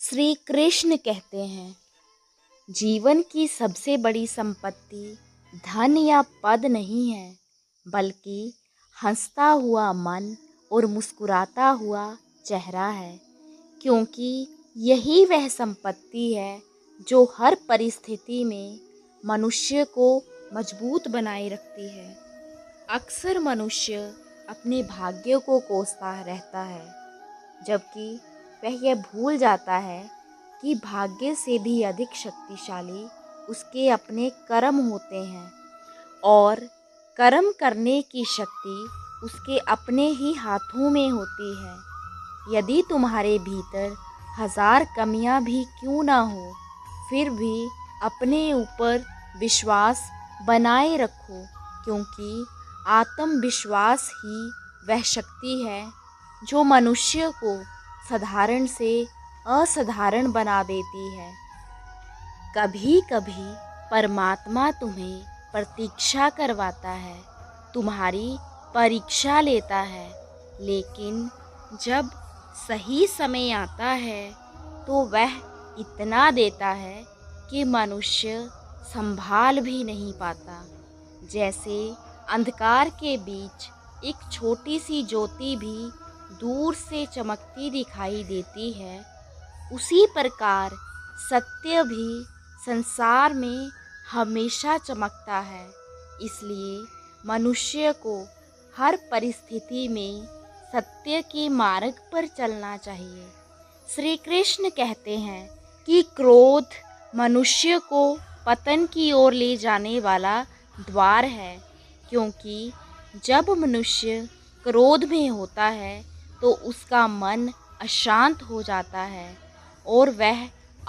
श्री कृष्ण कहते हैं, जीवन की सबसे बड़ी संपत्ति धन या पद नहीं है, बल्कि हंसता हुआ मन और मुस्कुराता हुआ चेहरा है। क्योंकि यही वह संपत्ति है जो हर परिस्थिति में मनुष्य को मजबूत बनाए रखती है। अक्सर मनुष्य अपने भाग्य को कोसता रहता है, जबकि वह यह भूल जाता है कि भाग्य से भी अधिक शक्तिशाली उसके अपने कर्म होते हैं और कर्म करने की शक्ति उसके अपने ही हाथों में होती है। यदि तुम्हारे भीतर 1000 कमियां भी क्यों ना हो, फिर भी अपने ऊपर विश्वास बनाए रखो, क्योंकि आत्मविश्वास ही वह शक्ति है जो मनुष्य को साधारण से असाधारण बना देती है। कभी कभी परमात्मा तुम्हें प्रतीक्षा करवाता है, तुम्हारी परीक्षा लेता है, लेकिन जब सही समय आता है तो वह इतना देता है कि मनुष्य संभाल भी नहीं पाता। जैसे अंधकार के बीच एक छोटी सी ज्योति भी दूर से चमकती दिखाई देती है, उसी प्रकार सत्य भी संसार में हमेशा चमकता है। इसलिए मनुष्य को हर परिस्थिति में सत्य के मार्ग पर चलना चाहिए। श्री कृष्ण कहते हैं कि क्रोध मनुष्य को पतन की ओर ले जाने वाला द्वार है, क्योंकि जब मनुष्य क्रोध में होता है तो उसका मन अशांत हो जाता है और वह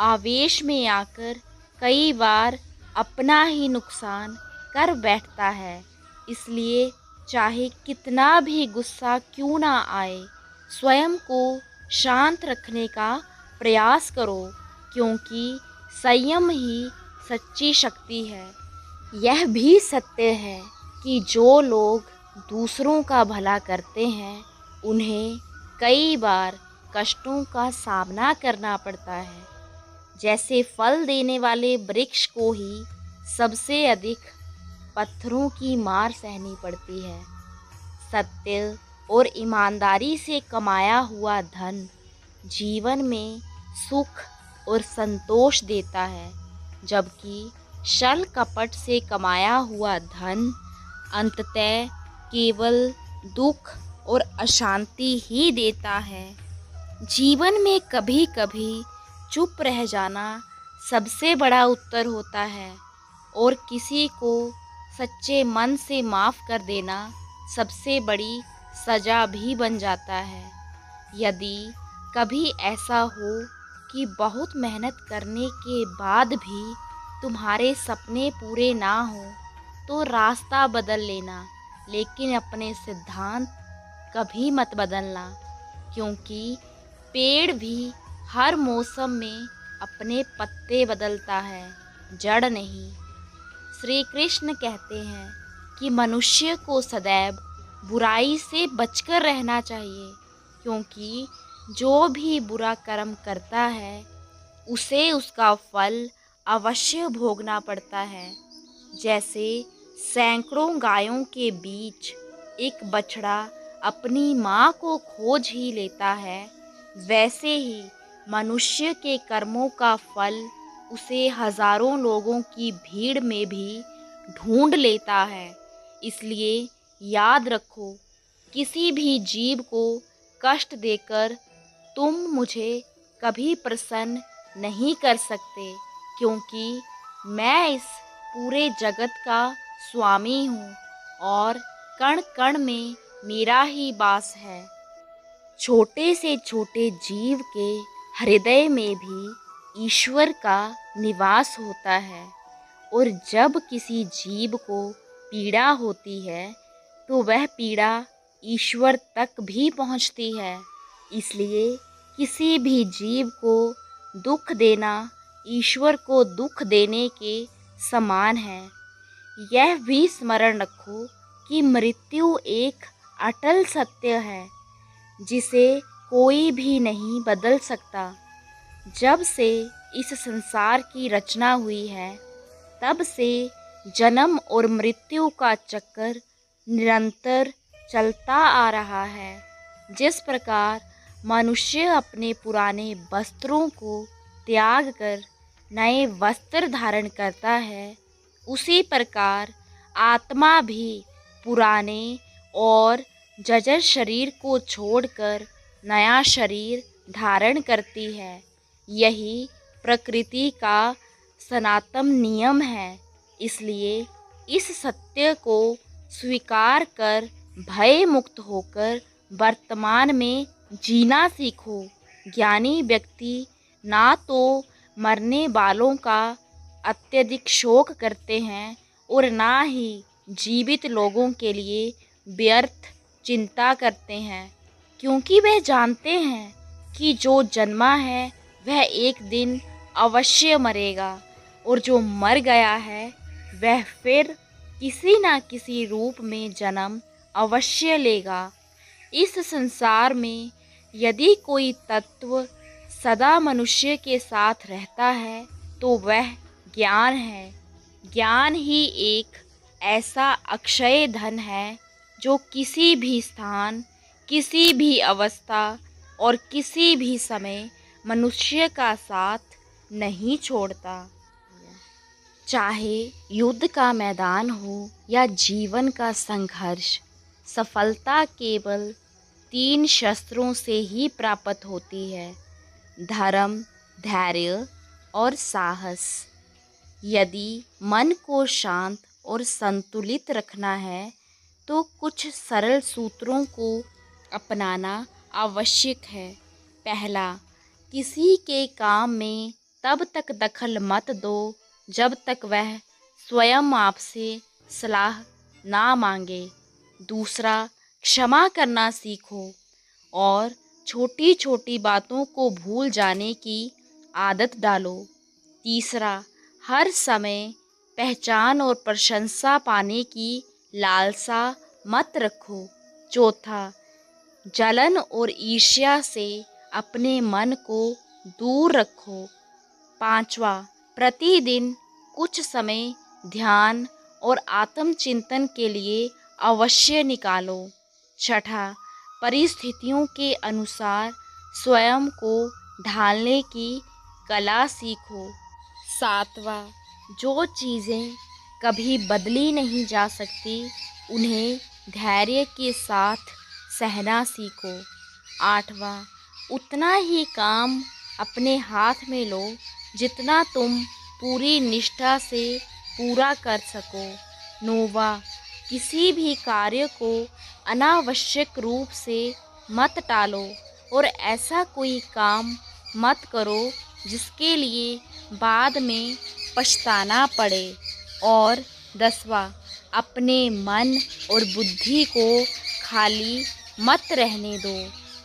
आवेश में आकर कई बार अपना ही नुकसान कर बैठता है। इसलिए चाहे कितना भी गुस्सा क्यों ना आए, स्वयं को शांत रखने का प्रयास करो, क्योंकि संयम ही सच्ची शक्ति है। यह भी सत्य है कि जो लोग दूसरों का भला करते हैं, उन्हें कई बार कष्टों का सामना करना पड़ता है। जैसे फल देने वाले वृक्ष को ही सबसे अधिक पत्थरों की मार सहनी पड़ती है। सत्य और ईमानदारी से कमाया हुआ धन जीवन में सुख और संतोष देता है, जबकि छल कपट से कमाया हुआ धन अंततः केवल दुख और अशांति ही देता है। जीवन में कभी कभी चुप रह जाना सबसे बड़ा उत्तर होता है और किसी को सच्चे मन से माफ़ कर देना सबसे बड़ी सज़ा भी बन जाता है। यदि कभी ऐसा हो कि बहुत मेहनत करने के बाद भी तुम्हारे सपने पूरे ना हो, तो रास्ता बदल लेना, लेकिन अपने सिद्धांत कभी मत बदलना, क्योंकि पेड़ भी हर मौसम में अपने पत्ते बदलता है, जड़ नहीं। श्री कृष्ण कहते हैं कि मनुष्य को सदैव बुराई से बचकर रहना चाहिए, क्योंकि जो भी बुरा कर्म करता है उसे उसका फल अवश्य भोगना पड़ता है। जैसे सैकड़ों गायों के बीच एक बछड़ा अपनी माँ को खोज ही लेता है, वैसे ही मनुष्य के कर्मों का फल उसे हजारों लोगों की भीड़ में भी ढूंढ लेता है। इसलिए याद रखो, किसी भी जीव को कष्ट देकर तुम मुझे कभी प्रसन्न नहीं कर सकते, क्योंकि मैं इस पूरे जगत का स्वामी हूँ और कण कण में मेरा ही वास है। छोटे से छोटे जीव के हृदय में भी ईश्वर का निवास होता है, और जब किसी जीव को पीड़ा होती है तो वह पीड़ा ईश्वर तक भी पहुंचती है। इसलिए किसी भी जीव को दुख देना ईश्वर को दुख देने के समान है। यह भी स्मरण रखो कि मृत्यु एक अटल सत्य है, जिसे कोई भी नहीं बदल सकता। जब से इस संसार की रचना हुई है, तब से जन्म और मृत्यु का चक्कर निरंतर चलता आ रहा है। जिस प्रकार मनुष्य अपने पुराने वस्त्रों को त्याग कर नए वस्त्र धारण करता है, उसी प्रकार आत्मा भी पुराने और जर्जर शरीर को छोड़कर नया शरीर धारण करती है। यही प्रकृति का सनातन नियम है। इसलिए इस सत्य को स्वीकार कर भय मुक्त होकर वर्तमान में जीना सीखो। ज्ञानी व्यक्ति ना तो मरने वालों का अत्यधिक शोक करते हैं और ना ही जीवित लोगों के लिए व्यर्थ चिंता करते हैं, क्योंकि वे जानते हैं कि जो जन्मा है वह एक दिन अवश्य मरेगा, और जो मर गया है वह फिर किसी न किसी रूप में जन्म अवश्य लेगा। इस संसार में यदि कोई तत्व सदा मनुष्य के साथ रहता है तो वह ज्ञान है। ज्ञान ही एक ऐसा अक्षय धन है जो किसी भी स्थान, किसी भी अवस्था और किसी भी समय मनुष्य का साथ नहीं छोड़ता। चाहे युद्ध का मैदान हो या जीवन का संघर्ष, सफलता केवल 3 शस्त्रों से ही प्राप्त होती है: धर्म, धैर्य और साहस। यदि मन को शांत और संतुलित रखना है तो कुछ सरल सूत्रों को अपनाना आवश्यक है। पहला, किसी के काम में तब तक दखल मत दो जब तक वह स्वयं आपसे सलाह ना मांगे। दूसरा, क्षमा करना सीखो और छोटी छोटी बातों को भूल जाने की आदत डालो। तीसरा, हर समय पहचान और प्रशंसा पाने की लालसा मत रखो। चौथा, जलन और ईर्ष्या से अपने मन को दूर रखो। पांचवा, प्रतिदिन कुछ समय ध्यान और आत्मचिंतन के लिए अवश्य निकालो। छठा, परिस्थितियों के अनुसार स्वयं को ढालने की कला सीखो। सातवां, जो चीज़ें कभी बदली नहीं जा सकती उन्हें धैर्य के साथ सहना सीखो। आठवां, उतना ही काम अपने हाथ में लो जितना तुम पूरी निष्ठा से पूरा कर सको। नौवां, किसी भी कार्य को अनावश्यक रूप से मत टालो और ऐसा कोई काम मत करो जिसके लिए बाद में पछताना पड़े। और 10वां, अपने मन और बुद्धि को खाली मत रहने दो,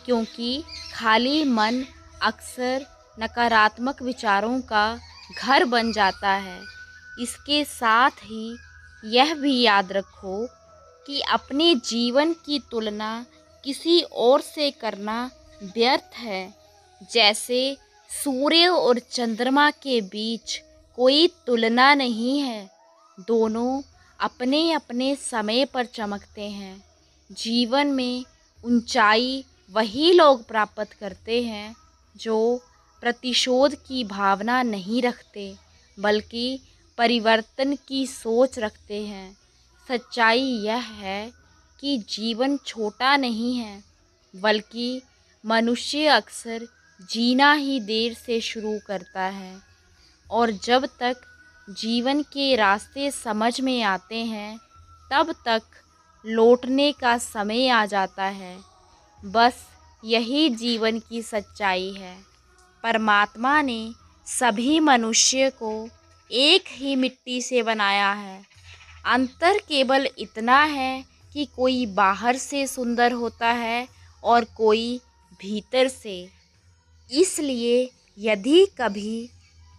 क्योंकि खाली मन अक्सर नकारात्मक विचारों का घर बन जाता है। इसके साथ ही यह भी याद रखो कि अपने जीवन की तुलना किसी और से करना व्यर्थ है। जैसे सूर्य और चंद्रमा के बीच कोई तुलना नहीं है, दोनों अपने अपने समय पर चमकते हैं। जीवन में ऊंचाई वही लोग प्राप्त करते हैं जो प्रतिशोध की भावना नहीं रखते, बल्कि परिवर्तन की सोच रखते हैं। सच्चाई यह है कि जीवन छोटा नहीं है, बल्कि मनुष्य अक्सर जीना ही देर से शुरू करता है, और जब तक जीवन के रास्ते समझ में आते हैं तब तक लौटने का समय आ जाता है। बस यही जीवन की सच्चाई है। परमात्मा ने सभी मनुष्य को एक ही मिट्टी से बनाया है। अंतर केवल इतना है कि कोई बाहर से सुंदर होता है और कोई भीतर से। इसलिए यदि कभी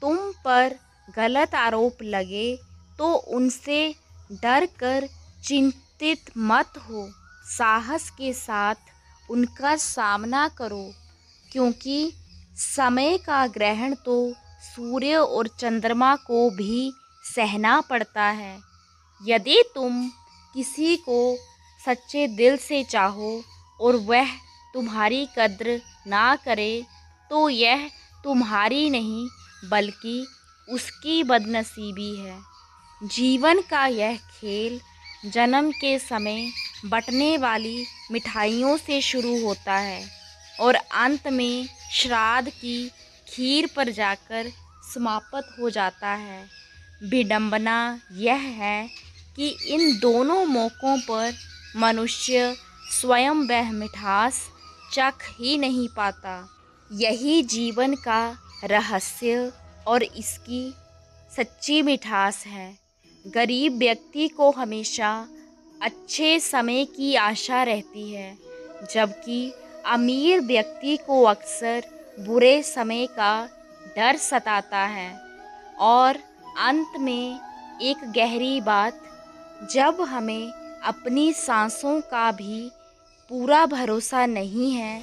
तुम पर गलत आरोप लगे तो उनसे डर कर चिंतित मत हो, साहस के साथ उनका सामना करो, क्योंकि समय का ग्रहण तो सूर्य और चंद्रमा को भी सहना पड़ता है। यदि तुम किसी को सच्चे दिल से चाहो और वह तुम्हारी कद्र ना करे, तो यह तुम्हारी नहीं बल्कि उसकी बदनसीबी है। जीवन का यह खेल जन्म के समय बंटने वाली मिठाइयों से शुरू होता है और अंत में श्राद्ध की खीर पर जाकर समाप्त हो जाता है। विडंबना यह है कि इन दोनों मौक़ों पर मनुष्य स्वयं वह मिठास चख ही नहीं पाता। यही जीवन का रहस्य और इसकी सच्ची मिठास है। गरीब व्यक्ति को हमेशा अच्छे समय की आशा रहती है, जबकि अमीर व्यक्ति को अक्सर बुरे समय का डर सताता है। और अंत में एक गहरी बात, जब हमें अपनी सांसों का भी पूरा भरोसा नहीं है,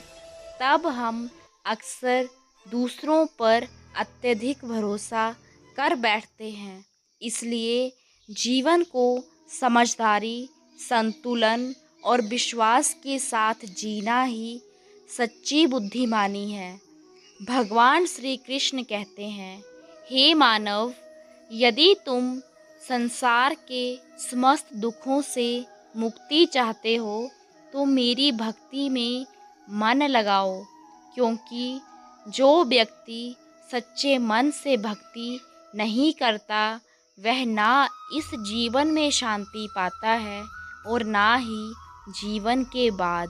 तब हम अक्सर दूसरों पर अत्यधिक भरोसा कर बैठते हैं। इसलिए जीवन को समझदारी, संतुलन और विश्वास के साथ जीना ही सच्ची बुद्धिमानी है। भगवान श्री कृष्ण कहते हैं, हे मानव, यदि तुम संसार के समस्त दुखों से मुक्ति चाहते हो तो मेरी भक्ति में मन लगाओ, क्योंकि जो व्यक्ति सच्चे मन से भक्ति नहीं करता वह ना इस जीवन में शांति पाता है और ना ही जीवन के बाद।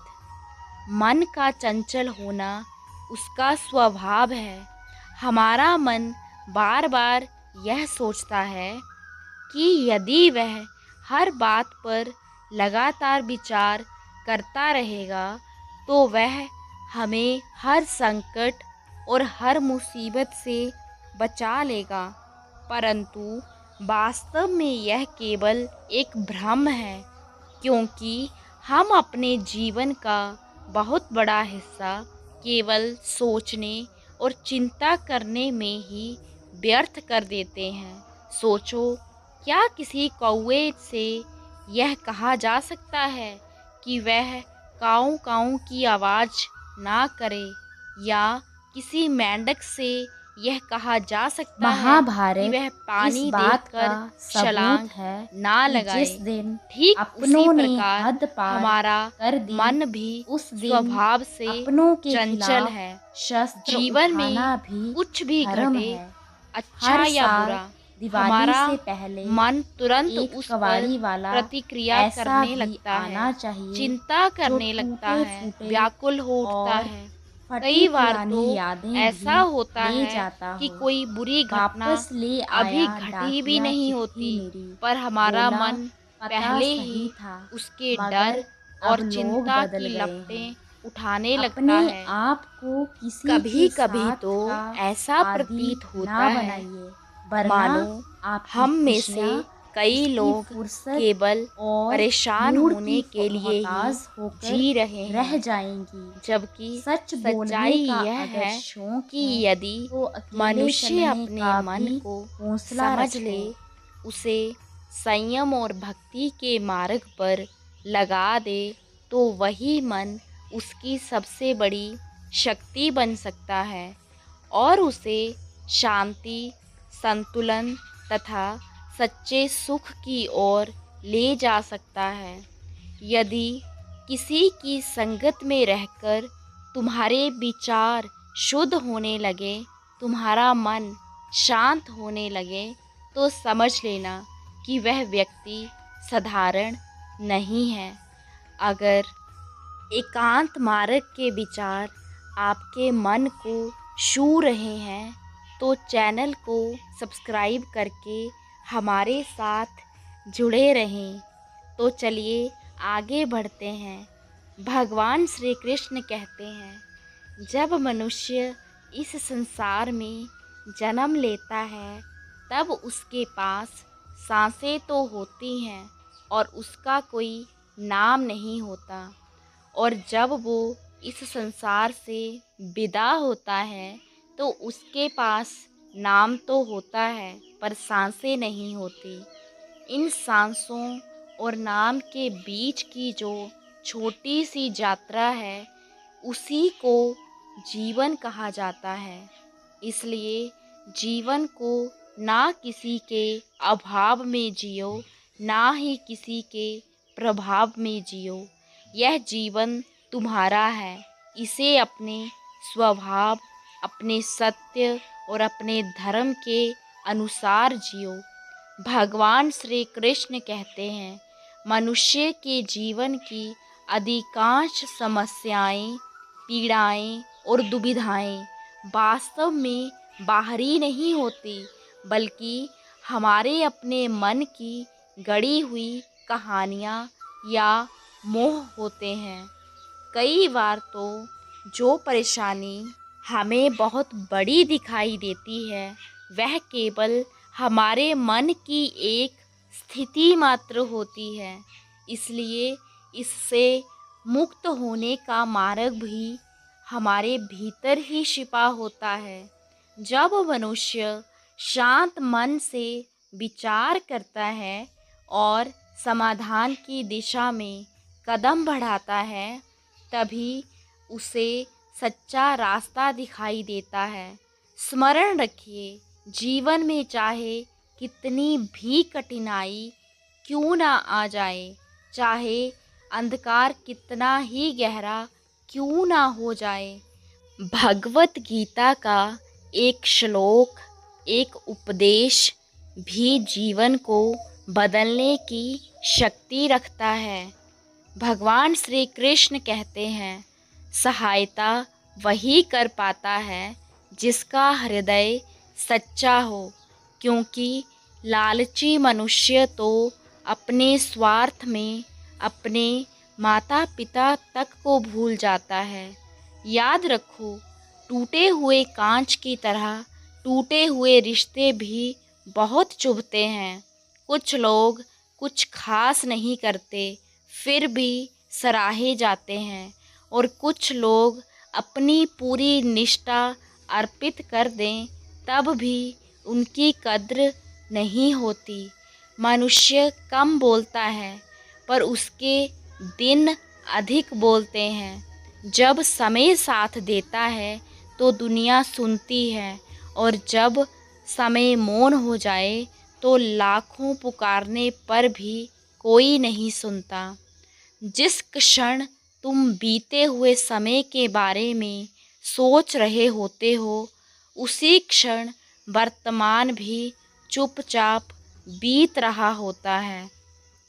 मन का चंचल होना उसका स्वभाव है। हमारा मन बार बार यह सोचता है कि यदि वह हर बात पर लगातार विचार करता रहेगा तो वह हमें हर संकट और हर मुसीबत से बचा लेगा। परंतु वास्तव में यह केवल एक भ्रम है, क्योंकि हम अपने जीवन का बहुत बड़ा हिस्सा केवल सोचने और चिंता करने में ही व्यर्थ कर देते हैं। सोचो, क्या किसी कौवे से यह कहा जा सकता है कि वह काऊ काऊ की आवाज़ ना करे, या किसी मेंढक से यह कहा जा सकता है कि वह पानी देखकर छलांग ना लगाए। जिस दिन ठीक अपनों उसी ने प्रकार हद पार हमारा कर दी, मन भी उस दिन स्वभाव से अपनों के चंचल खिलाफ है। शस्त्र जीवन में उठाना भी कुछ भी धर्म घटे, है। अच्छा हर या साल बुरा, दिवाली हमारा से पहले मन तुरंत एक उस कवाली पर वाला प्रतिक्रिया ऐसा करने भी लगता आना है, चाहिए चिंता जो करने लगता टूटे है, फूटे व्याकुल हो उठता और है। फटी कई बार पुरानी तो यादें ऐसा भी होता ले है जाता कि हो। कोई बुरी घटना वापस ले अभी आया घटी भी डाकिया नहीं चिट्ठी होती, मेरी, पर हमारा बोला मन पता पहले सही ही था, उसके मगर डर अब और लोग चिंता बदल की गए हैं। लपटें उठाने लगता अपने है। आप को किसी कभी के कभी साथ तो का ऐसा आदी प्रतीत होता ना है बनाइए, वरना मानो आपकी हम में से खुशियाँ कई उसकी लोग फुर्सत केवल और परेशान मूड होने की के लिए ही मोहताज होकर जी रहे रह हैं, जाएंगी। जबकि सच बोलने सच्चाई का यह अगर है शौक कि है यदि तो अकेले मनुष्य चलने अपने का मन भी को हौसला समझ रखो। ले, उसे संयम और भक्ति के मार्ग पर लगा दे, तो वही मन उसकी सबसे बड़ी शक्ति बन सकता है और उसे शांति, संतुलन तथा सच्चे सुख की ओर ले जा सकता है। यदि किसी की संगत में रहकर तुम्हारे विचार शुद्ध होने लगे, तुम्हारा मन शांत होने लगे, तो समझ लेना कि वह व्यक्ति साधारण नहीं है। अगर एकांत मार्ग के विचार आपके मन को छू रहे हैं तो चैनल को सब्सक्राइब करके हमारे साथ जुड़े रहें। तो चलिए आगे बढ़ते हैं। भगवान श्री कृष्ण कहते हैं, जब मनुष्य इस संसार में जन्म लेता है तब उसके पास सांसें तो होती हैं और उसका कोई नाम नहीं होता, और जब वो इस संसार से विदा होता है तो उसके पास नाम तो होता है पर सांसें नहीं होती। इन सांसों और नाम के बीच की जो छोटी सी यात्रा है, उसी को जीवन कहा जाता है। इसलिए जीवन को ना किसी के अभाव में जियो, ना ही किसी के प्रभाव में जियो। यह जीवन तुम्हारा है, इसे अपने स्वभाव, अपने सत्य और अपने धर्म के अनुसार जियो। भगवान श्री कृष्ण कहते हैं, मनुष्य के जीवन की अधिकांश समस्याएं, पीड़ाएं और दुविधाएं वास्तव में बाहरी नहीं होती, बल्कि हमारे अपने मन की गढ़ी हुई कहानियाँ या मोह होते हैं। कई बार तो जो परेशानी हमें बहुत बड़ी दिखाई देती है, वह केवल हमारे मन की एक स्थिति मात्र होती है। इसलिए इससे मुक्त होने का मार्ग भी हमारे भीतर ही छिपा होता है। जब मनुष्य शांत मन से विचार करता है और समाधान की दिशा में कदम बढ़ाता है, तभी उसे सच्चा रास्ता दिखाई देता है। स्मरण रखिए, जीवन में चाहे कितनी भी कठिनाई क्यों ना आ जाए, चाहे अंधकार कितना ही गहरा क्यों ना हो जाए, भगवत गीता का एक श्लोक, एक उपदेश भी जीवन को बदलने की शक्ति रखता है। भगवान श्री कृष्ण कहते हैं, सहायता वही कर पाता है जिसका हृदय सच्चा हो, क्योंकि लालची मनुष्य तो अपने स्वार्थ में अपने माता पिता तक को भूल जाता है। याद रखो, टूटे हुए कांच की तरह टूटे हुए रिश्ते भी बहुत चुभते हैं। कुछ लोग कुछ खास नहीं करते फिर भी सराहे जाते हैं, और कुछ लोग अपनी पूरी निष्ठा अर्पित कर दें तब भी उनकी कद्र नहीं होती। मनुष्य कम बोलता है पर उसके दिन अधिक बोलते हैं। जब समय साथ देता है तो दुनिया सुनती है, और जब समय मौन हो जाए तो लाखों पुकारने पर भी कोई नहीं सुनता। जिस क्षण तुम बीते हुए समय के बारे में सोच रहे होते हो, उसी क्षण वर्तमान भी चुपचाप बीत रहा होता है।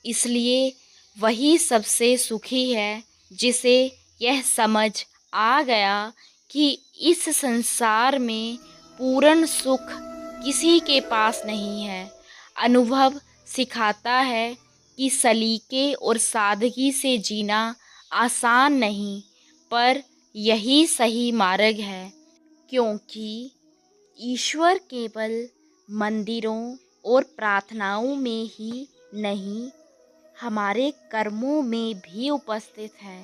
इसलिए वही सबसे सुखी है जिसे यह समझ आ गया कि इस संसार में पूर्ण सुख किसी के पास नहीं है। अनुभव सिखाता है कि सलीके और सादगी से जीना आसान नहीं, पर यही सही मार्ग है, क्योंकि ईश्वर केवल मंदिरों और प्रार्थनाओं में ही नहीं, हमारे कर्मों में भी उपस्थित है।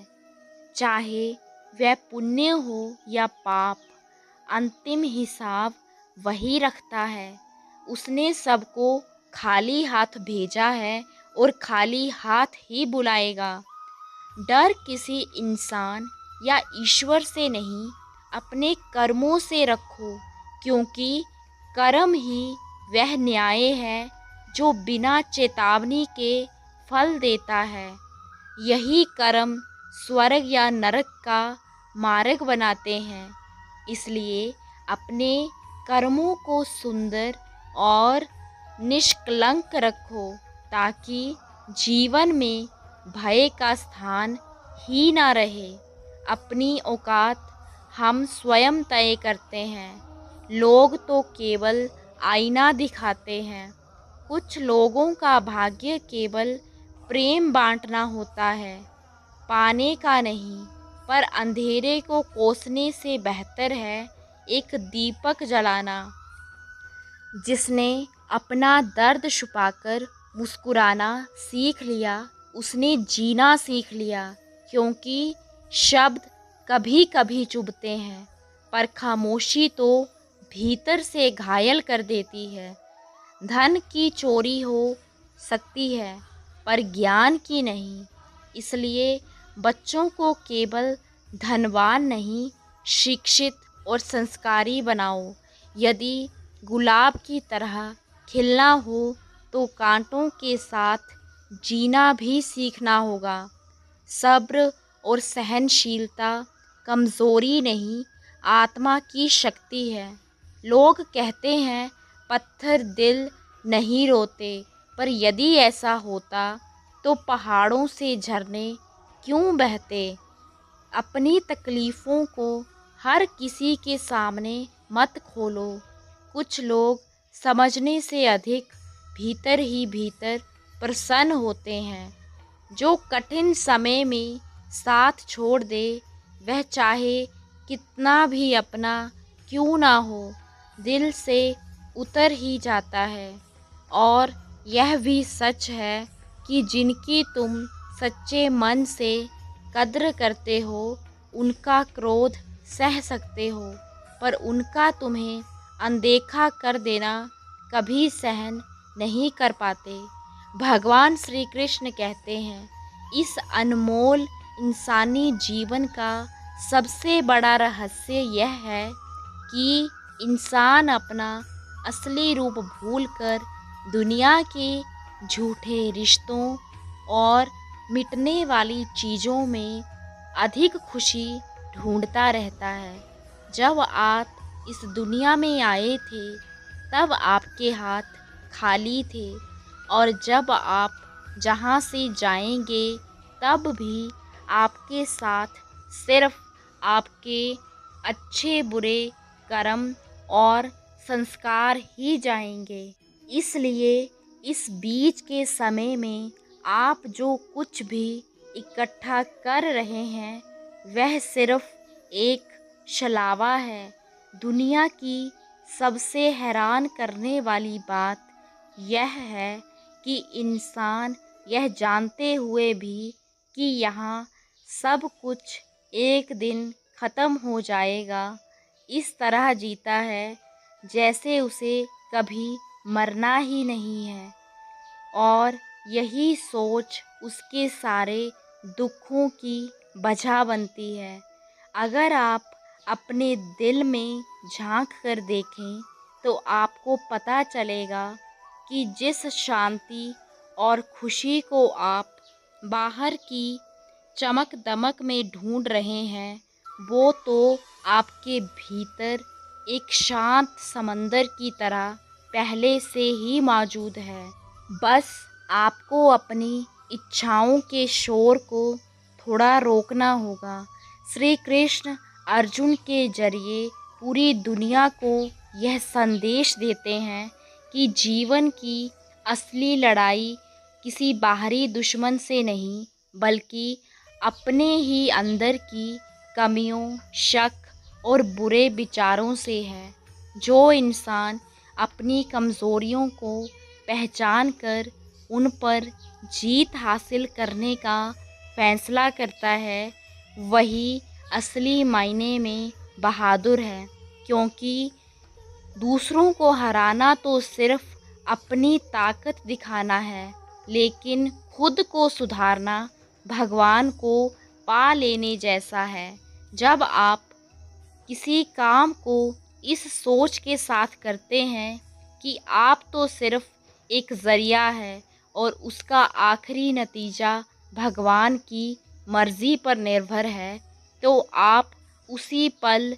चाहे वह पुण्य हो या पाप, अंतिम हिसाब वही रखता है। उसने सबको खाली हाथ भेजा है और खाली हाथ ही बुलाएगा। डर किसी इंसान या ईश्वर से नहीं, अपने कर्मों से रखो, क्योंकि कर्म ही वह न्याय है जो बिना चेतावनी के फल देता है। यही कर्म स्वर्ग या नरक का मार्ग बनाते हैं। इसलिए अपने कर्मों को सुंदर और निष्कलंक रखो, ताकि जीवन में भय का स्थान ही ना रहे। अपनी औकात हम स्वयं तय करते हैं। लोग तो केवल आईना दिखाते हैं। कुछ लोगों का भाग्य केवल प्रेम बांटना होता है, पाने का नहीं। पर अंधेरे को कोसने से बेहतर है एक दीपक जलाना। जिसने अपना दर्द छुपाकर मुस्कुराना सीख लिया, उसने जीना सीख लिया, क्योंकि शब्द कभी कभी चुभते हैं पर खामोशी तो भीतर से घायल कर देती है। धन की चोरी हो सकती है पर ज्ञान की नहीं। इसलिए बच्चों को केवल धनवान नहीं, शिक्षित और संस्कारी बनाओ। यदि गुलाब की तरह खिलना हो तो कांटों के साथ जीना भी सीखना होगा। सब्र और सहनशीलता कमज़ोरी नहीं, आत्मा की शक्ति है। लोग कहते हैं पत्थर दिल नहीं रोते, पर यदि ऐसा होता तो पहाड़ों से झरने क्यों बहते। अपनी तकलीफ़ों को हर किसी के सामने मत खोलो। कुछ लोग समझने से अधिक भीतर ही भीतर प्रसन्न होते हैं। जो कठिन समय में साथ छोड़ दे, वह चाहे कितना भी अपना क्यों ना हो, दिल से उतर ही जाता है। और यह भी सच है कि जिनकी तुम सच्चे मन से कद्र करते हो, उनका क्रोध सह सकते हो, पर उनका तुम्हें अनदेखा कर देना कभी सहन नहीं कर पाते। भगवान श्री कृष्ण कहते हैं, इस अनमोल इंसानी जीवन का सबसे बड़ा रहस्य यह है कि इंसान अपना असली रूप भूलकर दुनिया के झूठे रिश्तों और मिटने वाली चीज़ों में अधिक खुशी ढूंढता रहता है। जब आप इस दुनिया में आए थे तब आपके हाथ खाली थे, और जब आप जहाँ से जाएंगे तब भी आपके साथ सिर्फ आपके अच्छे बुरे कर्म और संस्कार ही जाएंगे। इसलिए इस बीच के समय में आप जो कुछ भी इकट्ठा कर रहे हैं वह सिर्फ एक छलावा है। दुनिया की सबसे हैरान करने वाली बात यह है कि इंसान यह जानते हुए भी कि यहाँ सब कुछ एक दिन ख़त्म हो जाएगा, इस तरह जीता है जैसे उसे कभी मरना ही नहीं है। और यही सोच उसके सारे दुखों की वजह बनती है। अगर आप अपने दिल में झांक कर देखें तो आपको पता चलेगा कि जिस शांति और खुशी को आप बाहर की चमक दमक में ढूंढ रहे हैं, वो तो आपके भीतर एक शांत समंदर की तरह पहले से ही मौजूद है। बस आपको अपनी इच्छाओं के शोर को थोड़ा रोकना होगा। श्री कृष्ण अर्जुन के जरिए पूरी दुनिया को यह संदेश देते हैं कि जीवन की असली लड़ाई किसी बाहरी दुश्मन से नहीं, बल्कि अपने ही अंदर की कमियों, शक और बुरे विचारों से है। जो इंसान अपनी कमज़ोरियों को पहचान कर उन पर जीत हासिल करने का फैसला करता है, वही असली मायने में बहादुर है। क्योंकि दूसरों को हराना तो सिर्फ अपनी ताकत दिखाना है, लेकिन खुद को सुधारना भगवान को पा लेने जैसा है। जब आप किसी काम को इस सोच के साथ करते हैं कि आप तो सिर्फ एक ज़रिया है और उसका आखिरी नतीजा भगवान की मर्ज़ी पर निर्भर है, तो आप उसी पल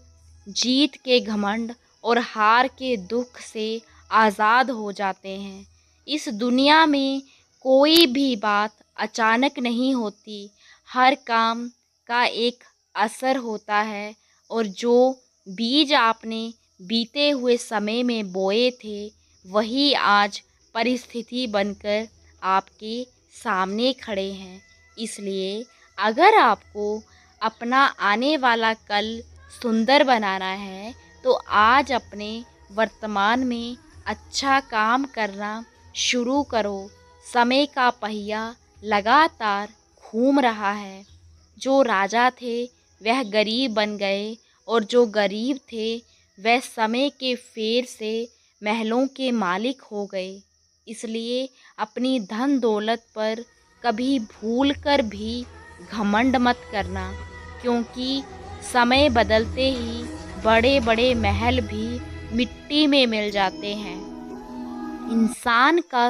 जीत के घमंड और हार के दुख से आज़ाद हो जाते हैं। इस दुनिया में कोई भी बात अचानक नहीं होती। हर काम का एक असर होता है, और जो बीज आपने बीते हुए समय में बोए थे, वही आज परिस्थिति बनकर आपके सामने खड़े हैं। इसलिए अगर आपको अपना आने वाला कल सुंदर बनाना है, तो आज अपने वर्तमान में अच्छा काम करना शुरू करो। समय का पहिया लगातार घूम रहा है। जो राजा थे वह गरीब बन गए और जो गरीब थे वह समय के फेर से महलों के मालिक हो गए। इसलिए अपनी धन दौलत पर कभी भूल कर भी घमंड मत करना, क्योंकि समय बदलते ही बड़े बड़े महल भी मिट्टी में मिल जाते हैं। इंसान का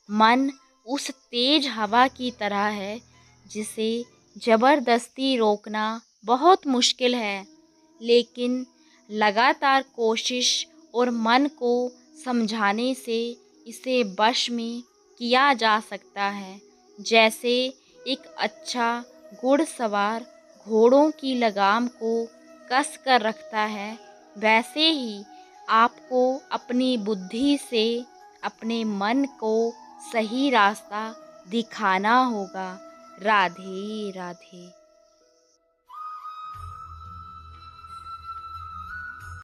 मन उस तेज हवा की तरह है जिसे जबरदस्ती रोकना बहुत मुश्किल है, लेकिन लगातार कोशिश और मन को समझाने से इसे वश में किया जा सकता है। जैसे एक अच्छा घुड़सवार घोड़ों की लगाम को कस कर रखता है, वैसे ही आपको अपनी बुद्धि से अपने मन को सही रास्ता दिखाना होगा। राधे राधे।